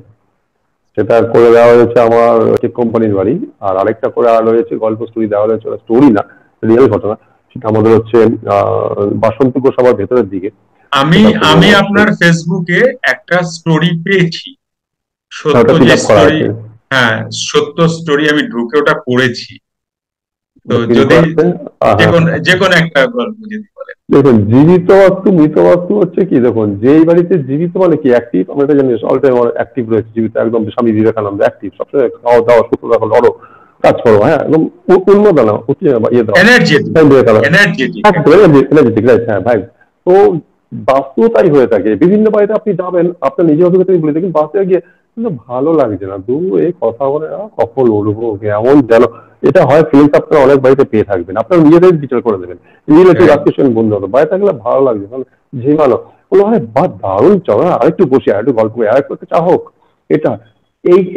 সেটা করে দেওয়া হয়েছে আমার টেক কোম্পানির বাড়ি, আর আরেকটা করে আর রয়েছে গল্প স্টোরি দেওয়া হয়েছে, স্টোরি না, রিয়েল ঘটনা, সেটা আমাদের হচ্ছে বাসন্তী গোসাবার ভেতরের দিকে। আমি আপনার ফেসবুকে একটা স্টোরি পেয়েছি, সত্য যে স্টোরি, হ্যাঁ সত্য স্টোরি, আমি ঢুকে ওটা পড়েছি, তো যদি যে কোনো একটা গল্প যদি বলেন। দেখুন, জীবিত বাস্তু মৃত বাস্তু হচ্ছে কি, দেখুন যেই বাড়িতে জীবিত মানে কি অ্যাক্টিভ, আমরা এটা জানি অল টাইম অ্যাক্টিভ রয়েছে, জীবিত একদম স্বামী বিবেকানন্দ অ্যাক্টিভ, সবসময় খাওয়া দাওয়া সূত্র রাখো, লড়ো, কাজ করো, হ্যাঁ একদম উন্মোদনা ইয়ে দাও, এনার্জেটিক, রাইট, হ্যাঁ ভাই। তো বাস্তু তাই হয়ে থাকে, বিভিন্ন বাড়িতে আপনি যাবেন, আপনার নিজের অভিজ্ঞতা বলে দেখুন, বাস্তবে গিয়ে কিন্তু ভালো লাগছে না, এই কথা বলে কখন উঠবো এমন যেন, এটা হয় ফিলিংস আপনারা অনেক বাড়িতে পেয়ে থাকবেন, আপনারা নিজেদের বিচার করে দেবেন, রিলেটিভ আত্মীয় বন্ধু হতো বাড়ি থাকলে ভালো লাগছে, মানে ঝিমানো, বলো আরে বা দারুণ, চলো আরেকটু বসি, আরেকটু গল্প করি, আরেকটু চা হোক, এটা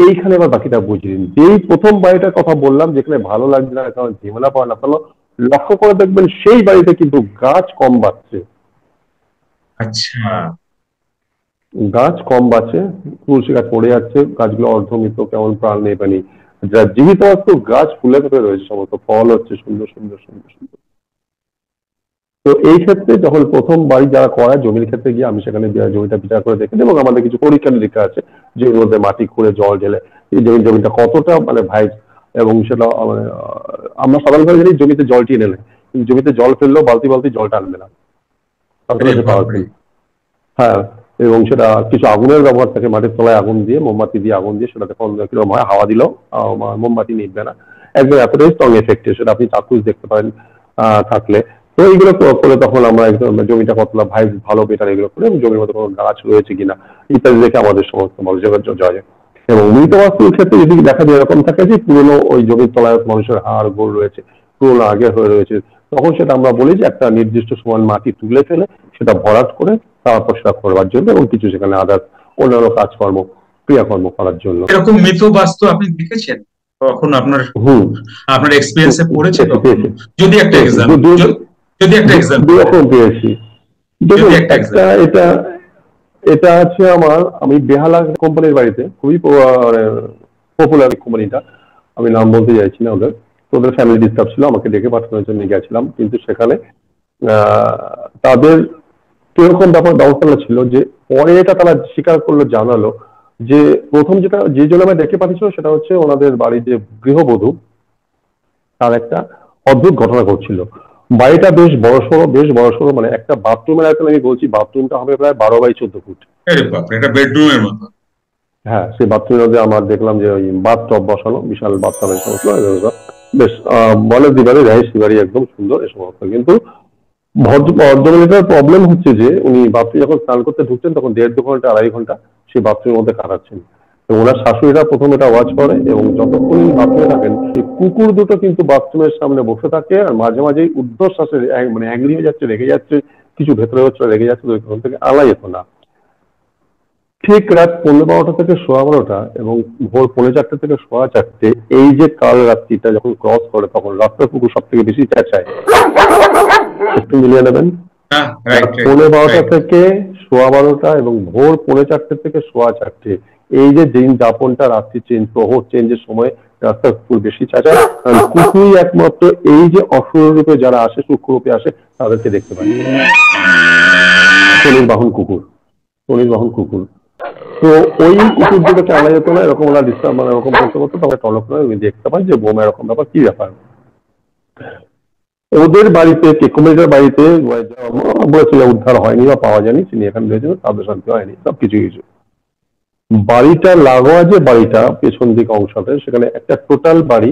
এইখানে আবার বাকিটা বুঝলেন, যেই প্রথম বাড়িটার কথা বললাম যেখানে ভালো লাগছে না, কারণ ঝিমেলা পড়ে না, তাহলে লক্ষ্য করে দেখবেন সেই বাড়িতে কিন্তু গাছ কম বাড়ছে। আচ্ছা, গাছ কম বাড়ছে, তুলসী গাছ পড়ে যাচ্ছে, গাছগুলো অর্ধমৃত, কেমন প্রাণ নেই পানি, যা জীবিত অস্ত গাছ ফুলে ফেপে রয়েছে, সমস্ত ফল হচ্ছে সুন্দর সুন্দর সুন্দর সুন্দর। তো এই ক্ষেত্রে যখন প্রথম বাড়ি যারা করায় জমির ক্ষেত্রে গিয়ে আমি সেখানে জমিটা বিচার করে দেখি, এবং আমাদের কিছু পরীক্ষা নিরীক্ষা আছে, জমির মধ্যে মাটি খুঁড়ে জল ঢেলে এই জমিটা কতটা মানে ভাই, এবং সেটা মানে আমরা সাধারণভাবে জানি জমিতে জল টিনে নেয়, কিন্তু জমিতে জল ফেললেও বালতি বালতি জলটা আনবে না, হ্যাঁ। এবং সেটা কিছু আগুনের ব্যবহার থাকে, মাটির তলায় আগুন দিয়ে, মোমবাতি দিয়ে আগুন দিয়ে, সেটাতে কিরকম হয়, হাওয়া দিলেও মোমবাতি নিভবে না, একদম এতটাই স্ট্রং এফেক্ট, সেটা আপনি চাক্ষুষ দেখতে পারেন থাকলে। তো এইগুলো করে তখন আমরা একদম জমিটা কতটা ভাই ভালো বেটার এগুলো করে, এবং জমির মধ্যে কোনো গাছ রয়েছে কিনা ইত্যাদি দেখে আমাদের সমস্ত মানুষের জয়। এবং মৃত বাস্তুর ক্ষেত্রে যদি দেখা যায় এরকম থাকে যে পুরোনো ওই জমির তলায় মানুষের হাড় গোড় রয়েছে, পুরোনো আগে হয়ে রয়েছে, তখন সেটা আমরা বলি যে একটা নির্দিষ্ট সময় মাটি তুলে ফেলে সেটা ভরাট করে তারপর সেটা করবার জন্য, এবং কিছু সেখানে আদার অন্যান্য কাজকর্ম ক্রিয়াকর্ম করার জন্য। এরকম মৃত বাস্তু আপনি দেখেছেন তখন আপনার হুম। আপনার এক্সপিরিয়েন্সে পড়েছে পেয়েছি কখনো? পেয়েছি যদি একটা পেয়েছি এক্সাম্পল, যদি একটা দু এক্সাম্পল দেন, রকম পেয়েছি। যদি দেখুন, একটা একটা এক্সাম্পল। এটা এটা আছে আমি বেহালা কোম্পানির বাড়িতে, খুবই পপুলার কোম্পানিটা, আমি নাম বলতে চাইছি না ওদের। তো ওদের ফ্যামিলি ডিস্টার্ব ছিল, আমাকে ডেকে পাঠানোর জন্য গেছিলাম, কিন্তু সেখানে আহ, তাদের কিরকম ব্যবস্থাটা ছিল যে পরে এটা তারা স্বীকার করলো, জানালো যে প্রথম যে জন্য আমায় ডেকে পাঠিয়েছিল সেটা হচ্ছে ওনাদের বাড়ির যে গৃহবধূ, তার একটা অদ্ভুত ঘটনা ঘটছিল। বাড়িটা বেশ বড়সড়, মানে একটা বাথরুমের আয়তন, আমি বলছি বাথরুমটা হবে প্রায় 12 বাই 14 ফুট। আরে বাপরে, এটা বেডরুমের মতো। হ্যাঁ, সেই বাথরুমের মধ্যে আমার দেখলাম যে ওই বাথ টব বসানো, বিশাল বাথ টব, এই সমস্ত এগুলো বেশ বলে দিবারে রেহাইশি বাড়ি, একদম সুন্দর এই সমস্ত। কিন্তু ভদ্রমহিলার প্রবলেম হচ্ছে যে উনি বাথরুমে যখন স্নান করতে ঢুকছেন তখন 1.5-2 ঘন্টা 2.5 ঘন্টা সেই বাথরুমের মধ্যে কাটাচ্ছেন। তো ওনার শাশুড়িরা প্রথম এটা ওয়াচ করে, এবং যতক্ষণ উনি বাথরুমে থাকেন সেই কুকুর দুটো কিন্তু বাথরুমের সামনে বসে থাকে, আর মাঝে মাঝেই ঊর্ধ্বশ্বাসে মানে অ্যাংরি হয়ে যাচ্ছে, রেগে যাচ্ছে, কিছু ভেতরে হচ্ছে, রেগে যাচ্ছে, তো ওখান থেকে আলা যেত না। ঠিক রাত 12:30 থেকে 12:15 এবং ভোর 3:45 থেকে 4:15, এই যে কাল রাত্রিটা যখন ক্রস করে তখন রাস্তার কুকুর সব থেকে বেশি চেঁচায়। একটু মিলিয়ে নেবেন। হ্যাঁ, রাত রাইট রাইট 12:15 রাইট। থেকে 12:15 এবং ভোর 3:45 থেকে 4:15, এই যে দিন যাপনটা, রাত্রি চেঞ্জ, প্রহর চেঞ্জের সময় রাস্তার কুকুর বেশি চেঁচায়। কারণ কুকুরই একমাত্র এই যে অসুর রূপে যারা আসে, সূক্ষ্ম রূপে আসে, তাদেরকে দেখতে পায়। শনির বাহন কুকুর, শনির বাহন কুকুর। তো ওই কুকুর দুটোকে আনা যেত না, এরকম ওরা ডিস্টার্ব মানে এরকম করতে করতে তবে টনক করে উনি দেখতে পান যে বোমা এরকম ব্যাপার, কি ব্যাপার। ওদের বাড়িতে, কেকুমের বাড়িতে বলেছিল উদ্ধার হয়নি বা পাওয়া যায়নি, তিনি এখানে রয়েছেন, তাদের শান্তি হয়নি, সব কিছু কিছু। বাড়িটা লাগোয়া যে বাড়িটা পেছন দিকে অংশটা, সেখানে একটা টোটাল বাড়ি,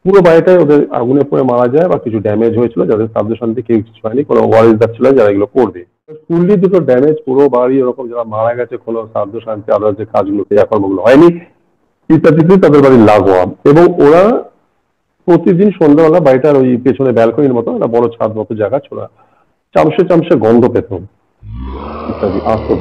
পুরো বাড়িটাই ওদের আগুনে পড়ে মারা যায় বা কিছু ড্যামেজ হয়েছিল, যাদের তাদের শান্তি কেউ কিছু হয়নি, কোনো ওয়ারিসদার ছিল যারা এগুলো করবে। ফুললি দুটো ড্যামেজ, পুরো বাড়ি ওরকম যারা মারা গেছে, কোনো সাধ্য শান্তি আদার যে কাজগুলো, ক্রিয়াকর্মগুলো হয়নি, ইত্যাদিতে তাদের বাড়ি লাগোয়া। এবং ওরা প্রতিদিন সন্ধ্যাবেলা বাড়িটার ওই পেছনে ব্যালকনির মতো একটা বড় ছাদ মতো জায়গা ছোড়া, চামচে চামচে গন্ধ পেত ইত্যাদি আসতো।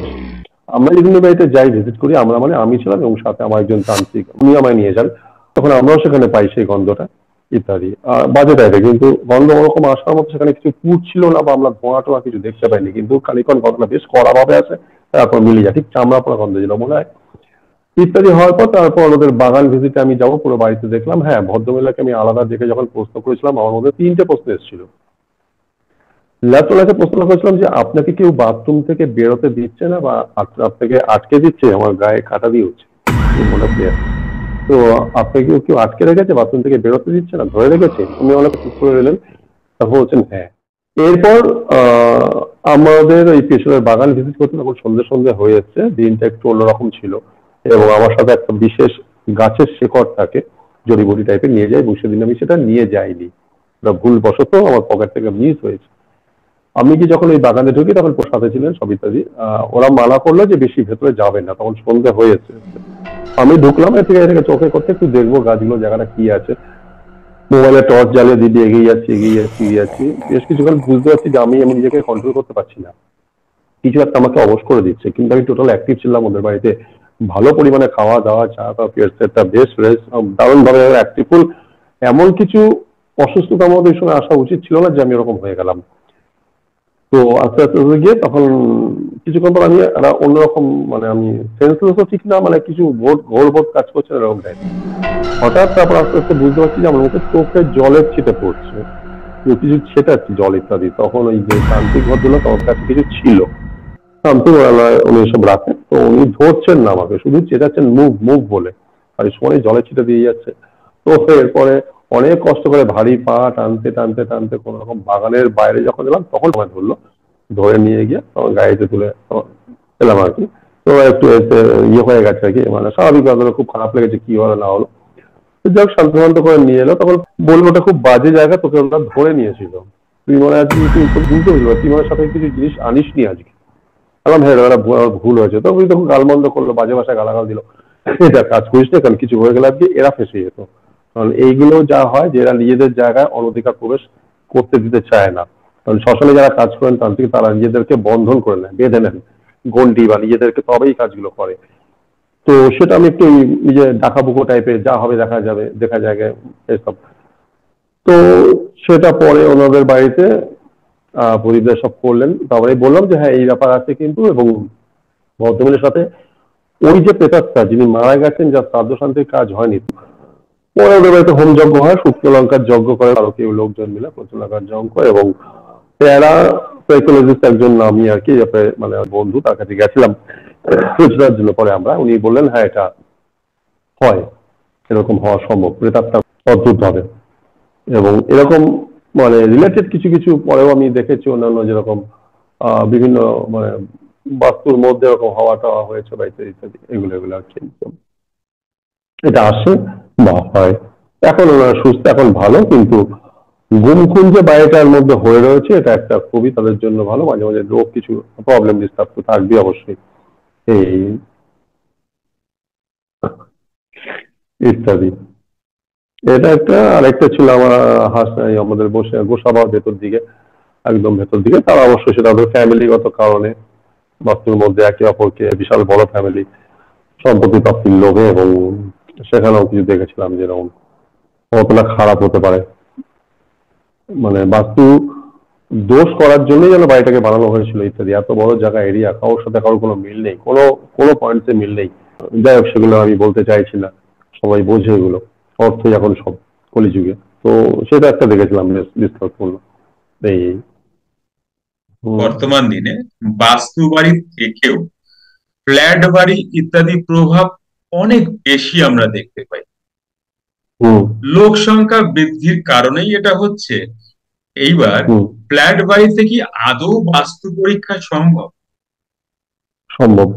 আমরা বিভিন্ন বাড়িতে যাই, ভিজিট করি, আমরা মানে আমি ছিলাম এবং সাথে আমার একজন তান্ত্রিক, উনি আমায় নিয়ে যান, তখন আমরাও সেখানে পাই সেই গন্ধটা ইত্যাদি। বাজে টাইপের, কিন্তু গন্ধ ওরকম আসার মতো সেখানে কিছু ছিল না, বা আমরা ধোঁয়া টোয়া কিছু দেখতে পাইনি, কিন্তু খানিকক্ষণ গন্ধটা বেশ কড়া ভাবে আসে, তারপর মিলিয়ে যায়, ঠিক চামড়া পড়া গন্ধ ছিল মনে হয় ইত্যাদি। হওয়ার পর তারপর ওদের বাগান ভিজিটে আমি যাবো, পুরো বাড়িতে দেখলাম। হ্যাঁ, ভদ্রমহিলাকে আমি আলাদা দেখে যখন প্রশ্ন করেছিলাম, আমার মধ্যে 3টে প্রশ্ন এসেছিল। ল্যাপটপে প্রশ্ন করেছিলাম যে আপনাকে কেউ বাথরুম থেকে বেরোতে দিচ্ছে না, বা আপনাকে আটকে দিচ্ছে, আমার গায়ে কাটা দিয়ে হচ্ছে মনে পড়ে আছে। তো আপনাকে কেউ কেউ আটকে রেখেছে, বাথরুম থেকে বেরোতে দিচ্ছে না, ধরে রেখেছে? উনি অনেক চুপ করে রইলেন, তখন বলছেন হ্যাঁ। এরপর আমাদের ওই পেছনের বাগান ভিজিট করতে তখন সন্ধ্যে সন্ধ্যে হয়ে যাচ্ছে, দিনটা একটু অন্যরকম ছিল, এবং আমার সাথে একটা বিশেষ গাছের শেকড় থাকে, জড়িবুটি টাইপের, নিয়ে যাই, সেদিন আমি সেটা নিয়ে যাইনি, ওটা ভুলবশত আমার পকেট থেকে মিস হয়েছে। আমি কি যখন ওই বাগানে ঢুকি তখন সাথে ছিলেন সব ইত্যাদি, ওরা মানা করলো যে বেশি ভেতরে যাবেন না, তখন সন্ধ্যে হয়েছে। আমি ঢুকলাম, এর থেকে চোখে করতে একটু দেখবো গাছগুলো, জায়গাটা কি আছে। মোবাইলে টর্চ জ্বালিয়ে দিদি এগিয়ে যাচ্ছি এগিয়ে যাচ্ছি এগিয়ে যাচ্ছি, বেশ কিছুক্ষণ বুঝতে পারছি যে আমি নিজেকে কন্ট্রোল করতে পারছি না, কিছু একটা আমাকে অবশ করে দিচ্ছে। কিন্তু আমি টোটাল অ্যাক্টিভ ছিলাম ওদের বাড়িতে, ভালো পরিমাণে খাওয়া দাওয়া, চা টা একটা বেশ ফ্রেশ, দারুণ ভাবে অ্যাক্টিভ। এমন কিছু অসুস্থতা আমাদের এই সময় আসা উচিত ছিল না যে আমি ওরকম হয়ে গেলাম। তো আস্তে আস্তে আস্তে গিয়ে তখন কিছুক্ষণ পর আমি একটা অন্যরকম, মানে আমি সেন্সলেসও ঠিক না, মানে কিছু ঘোর বোধ কাজ করছে এরকম টাইপ। হঠাৎ তারপর আস্তে আস্তে বুঝতে পারছি যে আমার মুখে চোখে জলের ছিটে পড়ছে, কিছু ছেটাচ্ছি জল ইত্যাদি। তখন ওই যে তান্ত্রিক ভদ্রলোক আমার কাছে কিছু ছিল, তান্ত্রিক উনি এসব রাখেন, তো উনি ধরছেন না আমাকে, শুধু চেটাচ্ছেন মুভ মুভ বলে, আর এই সময় জলের ছিটে দিয়ে যাচ্ছে। তো এরপরে অনেক কষ্ট করে ভারী পা টানতে টানতে টানতে কোন রকম বাগানের বাইরে যখন এলাম, তখন আমায় ধরলো, ধরে নিয়ে গিয়ে আমার গাড়িতে তুলে এলাম আর কি। তো একটু এতে ইয়ে হয়ে গেছে আর কি, মানে স্বাভাবিক ভাবে খুব খারাপ লেগেছে, কি হলো না হলো। যাক, শান্ত করে নিয়ে এলো, তখন বললো ওটা খুব বাজে জায়গা, তোকে ওরা ধরে নিয়েছিল, তুই মনে হয় তুই বুঝতে পারছিল, তুই মনে সাথে কিছু জিনিস আনিসনি আজকে। বললাম হ্যাঁ, ওরা ভুল হয়েছে। তো ওই তখন গালমন্দ করলো, বাজে ভাষায় গালাগাল দিল, এটা কাজ করিস না, কারণ কিছু হয়ে গেলে আজকে এরা ফেসে যেত। কারণ এইগুলো যা হয় যে এরা নিজেদের জায়গায় অনধিকার প্রবেশ করতে দিতে চায় না। কারণ শ্মশানে যারা কাজ করেন তান্ত্রিক, তারা নিজেদেরকে বন্ধন করে নেন, বেঁধে নেন গন্ডি, বা নিজেদেরকে, তবেই কাজগুলো করে। তো সেটা আমি একটু যে ডাকাবুকো টাইপের যা হবে দেখা যাবে, দেখা যায় এসব। তো সেটা পরে ওনাদের বাড়িতে প্রদীপদা সব করলেন, তারপরে বললাম যে হ্যাঁ এই ব্যাপার আছে কিন্তু, এবং ভদ্রমহিলার সাথে ওই যে প্রেতাত্মা যিনি মারা গেছেন, যার শ্রাদ্ধ শান্তির কাজ হয়নি, পরে ওদের বাড়িতে হোম যজ্ঞ হয়, শুক্তো লঙ্কার যজ্ঞ করে আরো কেউ লোকজন মিলে প্রচুর লঙ্কার যজ্ঞ, এবং প্যারা সাইকোলজিস্ট একজন নামি আর কি, মানে বন্ধু, তার কাছে গেছিলাম খোঁজার জন্য। পরে উনি বললেন হ্যাঁ এটা হয়, এরকম হওয়া সম্ভব, প্রেতাত্মা অদ্ভুত ভাবে। এবং এরকম মানে রিলেটেড কিছু কিছু পরেও আমি দেখেছি অন্যান্য, যেরকম বিভিন্ন মানে বাস্তুর মধ্যে এরকম হওয়া টাওয়া হয়েছে বা ইত্যাদি ইত্যাদি, এগুলো এগুলো আর কি। এটা আসে বা হয়। এখন ওনারা সুস্থ, এখন ভালো, কিন্তু গুমখুন যে বাড়িটার মধ্যে হয়ে রয়েছে, এটা একটা খুবই তাদের জন্য ভালো। মাঝে মাঝে রোগ কিছু প্রবলেম ডিস্টার্ব তো থাকবে অবশ্যই, এই ইত্যাদি। এটা একটা, আরেকটা ছিল আমার আমাদের বসে গোসাবা ভেতর দিকে, একদম ভেতর দিকে। তারা অবশ্যই সেটা ওদের ফ্যামিলিগত কারণে বাস্তুর মধ্যে একে অপরকে, বিশাল বড় ফ্যামিলি, সম্পত্তি প্রাপ্তির লোভে, এবং সেখানেও কিছু দেখেছিলাম যেরকম কতটা খারাপ হতে পারে। মানে বাস্তু দোষ করার জন্যই যেন বাড়িটাকে বানানো হয়েছিল ইত্যাদি। এত বড় জায়গা, এরিয়া, কারোর সাথে কারোর কোনো মিল নেই, কোনো কোনো পয়েন্টে মিল নেই। যাই হোক, সেগুলো আমি বলতে চাইছি না, সবাই বোঝে এগুলো, অর্থই এখন সব কলিযুগে। তো সেটা একটা দেখেছিলাম বেশ বিস্তারপূর্ণ এই। হুম। বর্তমান দিনে বাস্তু বাড়ি থেকেও ফ্ল্যাট বাড়ি ইত্যাদি প্রভাব অনেক বেশি আমরা দেখতে পাই। হুম। লোক সংখ্যা বৃদ্ধির কারণেই এটা হচ্ছে। এইবার হুম। ফ্ল্যাট বাড়িতে কি আদৌ বাস্তু পরীক্ষা সম্ভব? সম্ভব,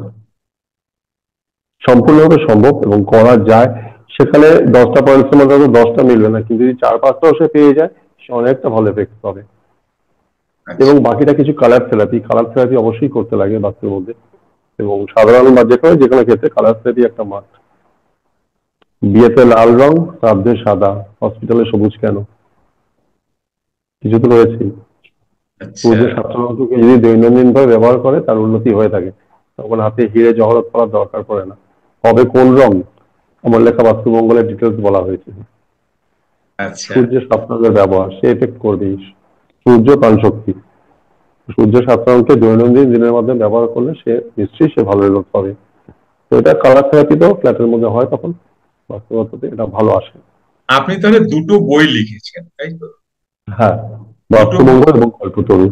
সম্পূর্ণভাবে সম্ভব, এবং করা যায়। সেখানে 10টা পয়েন্টের মধ্যে হয়তো 10টা মিলবে না, কিন্তু যদি 4-5টাও সে পেয়ে যায়, সে অনেকটা ভালো এফেক্ট পাবে। আচ্ছা। এবং বাকিটা কিছু কালার থেরাপি অবশ্যই করতে লাগে বাস্তুর মধ্যে, এবং সাধারণ বা যে কোনো ক্ষেত্রে কালার থেরাপি একটা মাস্ট। বিয়েতে লাল রং, শ্রাদ্ধে সাদা, হসপিটালে সবুজ কেন, কিছু তো রয়েছে। আচ্ছা। সূর্য স্বাস্থ্যকে যদি দৈনন্দিন ভাবে ব্যবহার করে, তার উন্নতি হয়ে থাকে, তখন হাতে হিরে জহরত করার দরকার পড়ে না। হবে কোন রং, আমার লেখা বাস্তুমঙ্গলের ডিটেলস বলা হয়েছে। আচ্ছা। সূর্যের সাতরঙের ব্যবহার, সে এফেক্ট করবেই। সূর্য প্রাণ শক্তি, সূর্য সাতরঙকে দৈনন্দিন দিনের মাধ্যমে ব্যবহার করলে সে নিশ্চয়ই সে ভালো রেজাল্ট পাবে। তো এটা কালার থেরাপিতেও ফ্ল্যাটের মধ্যে হয়, তখন বাস্তবতাতে এটা ভালো আসে। আপনি তাহলে দুটো বই লিখেছেন, তাই তো? হ্যাঁ, দুটো বাস্তুমঙ্গল এবং কল্পতরু।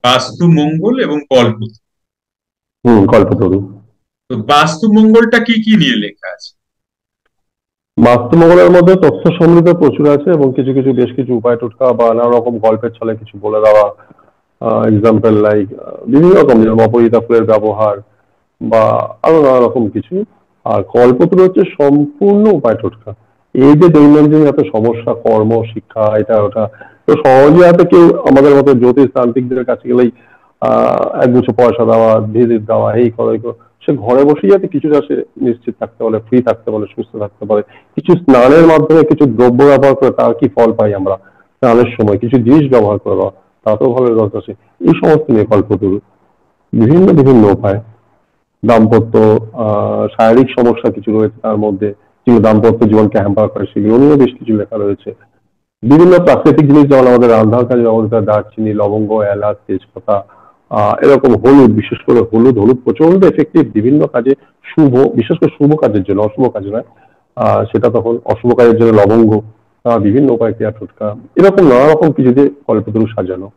বাস্তু মঙ্গল এবং কল্প। কল্পতরু। তো বাস্তু মঙ্গলটা কি কি নিয়ে লেখা আছে? বাস্তুমঙ্গলের মধ্যে তথ্য সমৃদ্ধ প্রচুর আছে, এবং কিছু কিছু বেশ কিছু উপায় টোটকা বা নানা রকম গল্পের ছলে কিছু বলে দেওয়া। এক্সাম্পল লাইক বিভিন্ন রকম, যেমন অপরাজিতা ফুলের ব্যবহার বা আরো নানা রকম কিছু। আর কল্পতরু হচ্ছে সম্পূর্ণ উপায় টোটকা। এই যে দৈনন্দিন এত সমস্যা, কর্ম, শিক্ষা, এটা ওটা, তো সহজে হাতে কেউ আমাদের মতো জ্যোতিষ তান্ত্রিকদের কাছে গেলেই একগুচ্ছ পয়সা দেওয়া, ভিজিট দেওয়া, এই করো এই করো, সে ঘরে বসেই যাতে কিছুটা সে নিশ্চিত থাকতে পারে, ফ্রি থাকতে পারে, সুস্থ থাকতে পারে। কিছু স্নানের মাধ্যমে কিছু দ্রব্য ব্যবহার করে তার কি ফল পাই আমরা, স্নানের সময় কিছু জিনিস ব্যবহার করে দেওয়া, তাতেও ভালো রেজাল্ট আসে। এই সমস্ত নিয়ে কল্পতরু, বিভিন্ন বিভিন্ন উপায়। দাম্পত্য, শারীরিক সমস্যা কিছু রয়েছে তার মধ্যে, যেগুলো দাম্পত্য জীবনকে হ্যাম্পার করে, সেগুলো নিয়েও বেশ কিছু লেখা রয়েছে। বিভিন্ন প্রাকৃতিক জিনিস, যেমন আমাদের রান্নার কাজে ব্যবহৃত দারচিনি, লবঙ্গ, এলাচ, তেজপাতা, এরকম হলুদ, বিশেষ করে হলুদ, হলুদ প্রচন্ড এফেক্টিভ বিভিন্ন কাজে, শুভ, বিশেষ করে শুভ কাজের জন্য, অশুভ কাজে নয়। সেটা তখন অশুভ কাজের জন্য লবঙ্গ, বিভিন্ন উপায়, ক্রিয়া টোটকা, এরকম নানা রকম কিছু দিয়ে কল্পতরু সাজানো,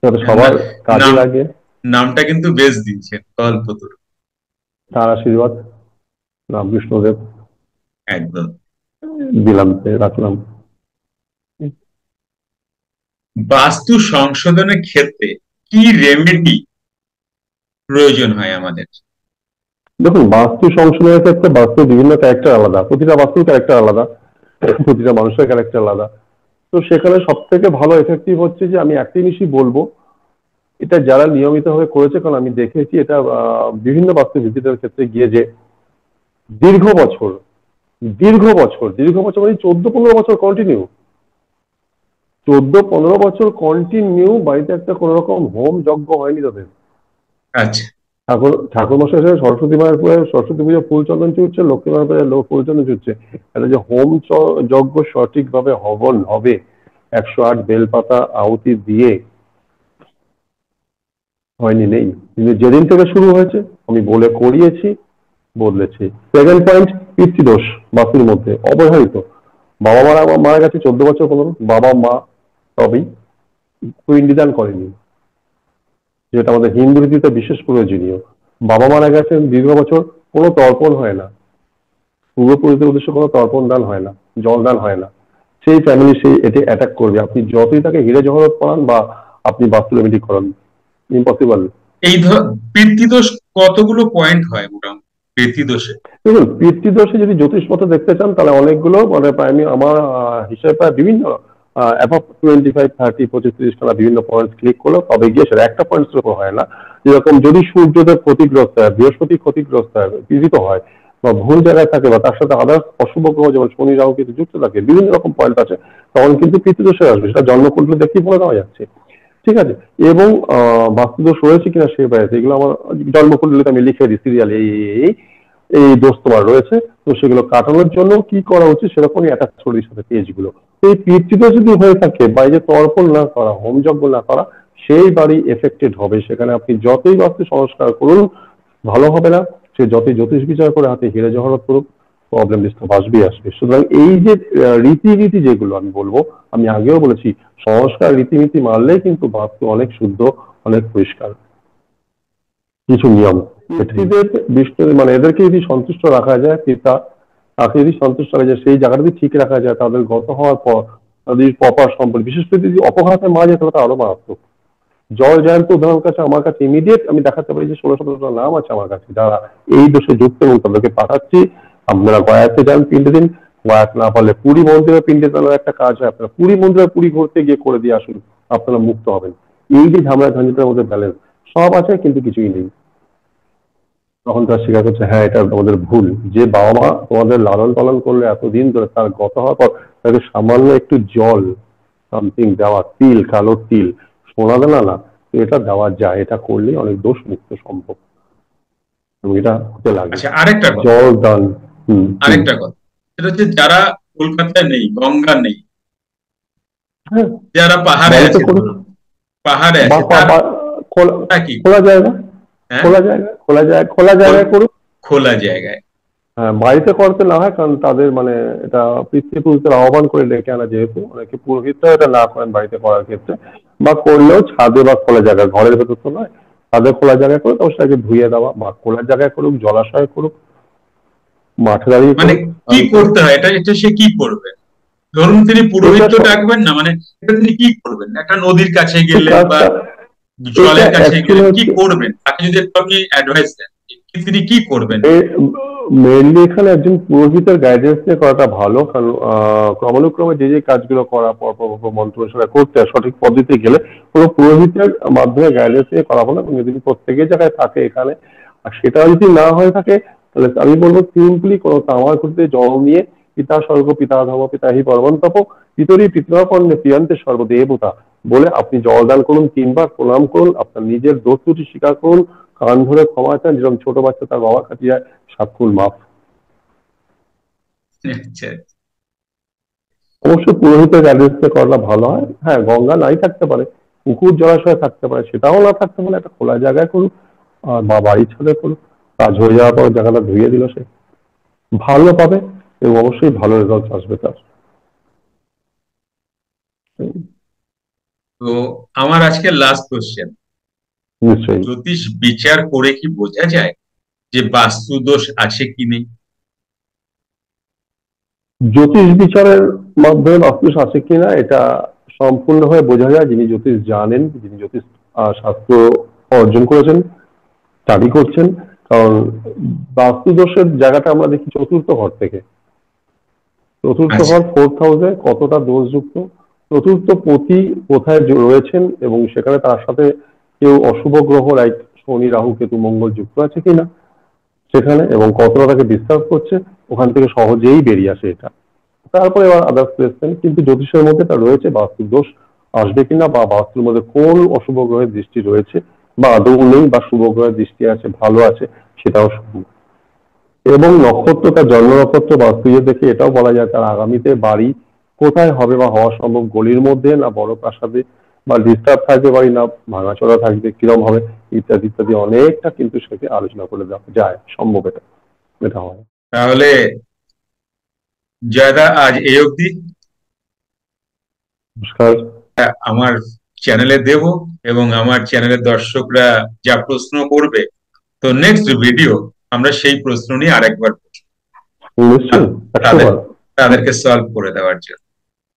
যাতে না, সবার কাজে নাম লাগে। নামটা কিন্তু বেশ দিয়েছেন, কল্পতরু। তার আশীর্বাদ, রামকৃষ্ণদেব একদম। দিলাম, রাখলাম। বাস্তু সংশোধনের ক্ষেত্রে কি রেমেডি প্রয়োজন হয় আমাদের? দেখুন, বাস্তু সংশোধনের ক্ষেত্রে বাস্তুর বিভিন্ন ক্যারেক্টার আলাদা, প্রতিটা বাস্তুর ক্যারেক্টার আলাদা, প্রতিটা মানুষের ক্যারেক্টার আলাদা। তো সেখানে সব থেকে ভালো এফেক্টিভ হচ্ছে যে, আমি একটা জিনিসই বলবো, এটা যারা নিয়মিতভাবে করেছে, কারণ আমি দেখেছি এটা বিভিন্ন বাস্তু ভিজিটের ক্ষেত্রে গিয়ে, যে দীর্ঘ বছর, দীর্ঘ বছর মানে 14-15 বছর কন্টিনিউ, 14-15 বছর কন্টিনিউ বাড়িতে একটা কোন রকম হোম যজ্ঞ হয়নি তাদের, আচ্ছা। ঠাকুর মশাই এসে সরস্বতী মায়ের পরে সরস্বতী পুজো ফুল চন্দন চুটছে, লক্ষ্মী মায়ের পরে ফুল চন্দন চুটছে। এটা যে হোম যজ্ঞ সঠিকভাবে হবন হবে 108 বেলপাতা আহুতি দিয়ে, হয়নি, নেই। কিন্তু যেদিন থেকে শুরু হয়েছে আমি বলে করিয়েছি, বদলেছি। সেকেন্ড পয়েন্ট, পিতৃদোষ বাস্তুর মধ্যে অবধারিত। বাবা মারা মারা গেছে 14 বছর 15, বাবা মা তবেই পিণ্ডদান করেনি, যেটা আমাদের হিন্দু রীতিতে বিশেষ প্রয়োজনীয়। বাবা মারা গেছেন দীর্ঘ বছর, কোনো তর্পণ হয় না, পূর্বপুরুষদের উদ্দেশ্যে কোনো তর্পণ দান হয় না, জল দান হয় না। সেই ফ্যামিলি সেই এটি অ্যাটাক করবে, আপনি যতই তাকে হিরে জহরত করান বা আপনি বাস্তু রেমেডি করান, ইম্পসিবল। এই পিতৃদোষ কতগুলো পয়েন্ট হয় মোটামুটি পিতৃদোষে? দেখুন, পিতৃদোষে যদি জ্যোতিষপত্র দেখতে চান তাহলে অনেকগুলো, মানে প্রায় আমি আমার হিসেবে প্রায় বিভিন্ন অ্যাবভ 25 30 25 30 খানা বিভিন্ন পয়েন্টস ক্লিক করলো, তবে গিয়ে সেটা একটা পয়েন্টস উপর হয় না। যেরকম যদি সূর্যদেব ক্ষতিগ্রস্ত হয়, বৃহস্পতি ক্ষতিগ্রস্ত হয়, পীড়িত হয়, বা ভুল জায়গায় থাকে, বা তার সাথে আদার্স অশুভ গ্রহ যেমন শনি রাহু কিন্তু যুক্ত থাকে, বিভিন্ন রকম পয়েন্ট আছে, তখন কিন্তু পিতৃদোষে আসবে। সেটা জন্মকুণ্ডলী দেখেই বলে দেওয়া যাচ্ছে, ঠিক আছে। এবং বাস্তুদোষ রয়েছে কিনা সে বাইরে, এগুলো আমার জন্মকুণ্ডলীতে আমি লিখে দিই সিরিয়াল, এই এই এই দোষ তোমার রয়েছে, তো সেগুলো কাটানোর জন্য কি করা উচিত সেরকমই অ্যাটাচ করে সাথে পেজগুলো। এই পিতৃদোষ যদি হয়ে থাকে, বাইরে তর্পণ না করা, হোম যজ্ঞ না করা, সেই বাড়ি এফেক্টেড হবে। সেখানে আপনি যতই বাস্তু সংস্কার করুন ভালো হবে না, সে যতই জ্যোতিষ বিচার করে হাতে হিরে জহরত করুক, প্রবলেম ডিস্টার্ব আসবেই আসবে। সুতরাং এই যে রীতিনীতি যেগুলো আমি বলবো, আমি আগেও বলেছি, সংস্কার রীতিনীতি মানলেই কিন্তু বাস্তু অনেক শুদ্ধ, অনেক পরিষ্কার। কিছু নিয়ম, ব্যক্তিদের বিষ্ণু মানে এদেরকে যদি সন্তুষ্ট রাখা যায়, পিতা তাকে যদি সন্তুষ্ট রাখা যায়, সেই জায়গাটা যদি ঠিক রাখা যায়, তাদের গত হওয়ার পর তাদের প্রপার সম্পর্ক, বিশেষ করে যদি অপঘাতে মারা যায় তাহলে তো আরো মারাত্মক। জয় জয়ন্ত উদাহরণ কাছে আমার কাছে ইমিডিয়েট আমি দেখাতে পারি যে 16-17টা নাম আছে আমার কাছে যারা এই দোষে যুক্ত, এবং তাদেরকে পাঠাচ্ছি। আপনারা গয়াতে যান পিণ্ডে দিন, গয়াত না পারলে পুরী মন্দিরে পিণ্ডে দেওয়ার একটা কাজ হয়, আপনারা পুরী মন্দিরে পুরী ঘুরতে গিয়ে করে দিয়ে আসুন, আপনারা মুক্ত হবেন। এই যে ঝামেলা ঝঞ্ঝাটের মধ্যে ব্যালেন্স সব আছে কিন্তু কিছুই নেই, তখন তারা স্বীকার করছে হ্যাঁ এটা আমাদের ভুল। যে বাবা মা তোমাদের লালন পালন করলে এতদিন ধরে, তার গত হওয়ার পর তাকে সামান্য একটু জল সামথিং দেওয়া, তিল, কালো তিল, সোনা দানা না, তো এটা দেওয়া যায়, এটা করলেই অনেক দোষ মুক্ত সম্ভব, এবং এটা হতে লাগে। আচ্ছা, আরেকটা কথা, জল দান। হুম হুম। আরেকটা কথা সেটা হচ্ছে যারা কলকাতায় নেই, গঙ্গা নেই, হ্যাঁ, যারা পাহাড়ে বাড়িতে আছে, করুন, ধরুন পাহাড়ে বা আছে, তার খোলা কি? খোলা জায়গা, হ্যাঁ, খোলা জায়গা, খোলা জায়গায় করুন। খোলা জায়গায়। হ্যাঁ, বাড়িতে করতে না হয়, কারণ তাদের মানে এটা পিতৃপুরুষদের আহ্বান করে ডেকে আনা, যেহেতু অনেকে পুরোহিতরা এটা না করেন বাড়িতে করার ক্ষেত্রে, বা করলেও ছাদে বা খোলা জায়গায়, ঘরের ভেতর তো নয়, ছাদে খোলা জায়গায় করে তবে সেটাকে ধুয়ে দেওয়া, বা খোলা জায়গায় করুক, জলাশয় করুক, মাঠে দাঁড়িয়ে মানে করুক, কি আমি করুক। করতে হয় এটা, এটা সে কি করবে? ধরুন তিনি পুরোহিত এটা তো ডাকবেন না, মানে এটা তিনি কি করবেন? একটা নদীর কাছে এই গেলেন বা কাজটা, এটা জলের কাছে অ্যাকচুয়ালি গেলেন, কি হচ্ছে করবেন? তাকে যদি একটু আপনি অ্যাডভাইস দেন, তিনি কি করবেন? মেইনলি এখানে একজন পুরোহিতের গাইডেন্স নিয়ে করাটা ভালো, কারণ ক্রমানুক্রমে যে যে কাজগুলো করা, পর মন্ত্র অনুসারে করতে হয়, সঠিক পদ্ধতি গেলে কোনো পুরোহিতের মাধ্যমে গাইডেন্স নিয়ে করা ভালো। এবং যদি প্রত্যেকের জায়গায় থাকে এখানে, আর সেটা যদি না হয়ে থাকে, তাহলে আমি বলবো সিম্পলি কোনো তামার খুঁটিতে জল নিয়ে, পিতা স্বর্গ পিতা ধর্ম পিতা হি পরমন্তপ পিতরি পিতৃপর্ণে প্রিয়ন্তে সর্বদেবতা বলে আপনি জলদান করুন, 3 বার প্রণাম করুন, আপনার নিজের দোষ ত্রুটি স্বীকার করুন, কান ধরে ক্ষমা চান, যেরকম ছোট বাচ্চা তার বাবার কাছে যায়, 7 ফুল মাপ। আচ্ছা, অবশ্যই পুরোহিতের গাইডেন্সে করা ভালো হয়। হ্যাঁ, গঙ্গা নাই থাকতে পারে, পুকুর জলাশয় থাকতে পারে, সেটাও না থাকতে পারে একটা খোলা জায়গায় করুক, বা বাড়ির ছাদে করুক। কাজ হয়ে যাওয়ার পর জায়গাটা ধুয়ে দিল, সে ভালো পাবে, এবং অবশ্যই ভালো রেজাল্ট আসবে তার। তো আমার আজকে লাস্ট কোশ্চেন, নিশ্চয়ই। জ্যোতিষ বিচার করে কি বোঝা যায় যে বাস্তু দোষ আছে কি নেই? জ্যোতিষ বিচারের মাধ্যমে বাস্তুদোষ আছে কিনা এটা সম্পূর্ণভাবে বোঝা যায় যিনি জ্যোতিষ জানেন, যিনি জ্যোতিষ শাস্ত্র অর্জন করেছেন, স্টাডি করছেন। কারণ বাস্তুদোষের জায়গাটা আমরা দেখি চতুর্থ ঘর থেকে, চতুর্থ আচ্ছা, ঘর 4th হাউসে কতটা দোষযুক্ত, চতুর্থ পতি কোথায় রয়েছেন, এবং সেখানে তার সাথে কেউ অশুভ গ্রহ লাইক শনি রাহু কেতু মঙ্গল যুক্ত আছে কিনা সেখানে, এবং কতটা তাকে ডিস্টার্ব করছে, ওখান থেকে সহজেই বেরিয়ে আসে এটা। তারপরে আবার আদার্স প্লেসমেন্ট, কিন্তু জ্যোতিষের মধ্যে তা রয়েছে বাস্তুর দোষ আসবে কিনা, বা বাস্তুর মধ্যে কোন অশুভ গ্রহের দৃষ্টি রয়েছে, বা আদৌ নেই বা শুভ গ্রহের দৃষ্টি আছে, ভালো আছে, সেটাও সম্ভব। এবং নক্ষত্র, তার জন্ম নক্ষত্র বাস্তুয়ে দেখে এটাও বলা যায় তার আগামীতে বাড়ি কোথায় হবে বা হওয়া সম্ভব, গলির মধ্যে না বড় প্রাসাদে, বা ডিস্টার্ব থাকবে বাড়ি না ভাঙাচোরা থাকবে, কিরম হবে, ইত্যাদি ইত্যাদি অনেকটা কিন্তু সেটা আলোচনা করে দেওয়া যায়, সম্ভব এটা, এটা হয়। তাহলে জয়দা আজ এই অবধি। নমস্কার। আমার চ্যানেলে দেব, এবং আমার চ্যানেলের দর্শকরা যা প্রশ্ন করবে, তো নেক্সট ভিডিও আমরা সেই প্রশ্ন নিয়ে আরেকবার নিশ্চয়ই, একশো তাদের বার তাদেরকে সলভ করে দেওয়ার জন্য।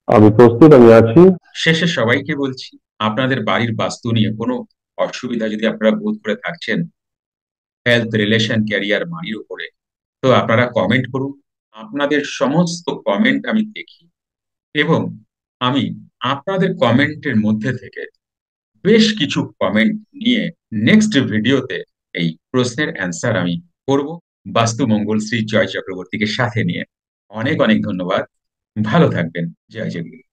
আমি প্রস্তুত, আমি আছি। শেষে সবাইকে বলছি, আপনাদের বাড়ির বাস্তু নিয়ে কোনো অসুবিধা যদি আপনারা বোধ করে থাকছেন, হেলথ, রিলেশন, ক্যারিয়ার, মানির উপরে, তো আপনারা কমেন্ট করুন। আপনাদের সমস্ত কমেন্ট আমি দেখি, এবং আমি আপনাদের কমেন্টের মধ্যে থেকে বেশ কিছু কমেন্ট নিয়ে নেক্সট ভিডিওতে এই প্রশ্নের অ্যান্সার আমি করব, বাস্তু মঙ্গল শ্রী জয় চক্রবর্তীকে সাথে নিয়ে। অনেক অনেক ধন্যবাদ। ভালো থাকবেন। জয় জগদীশ।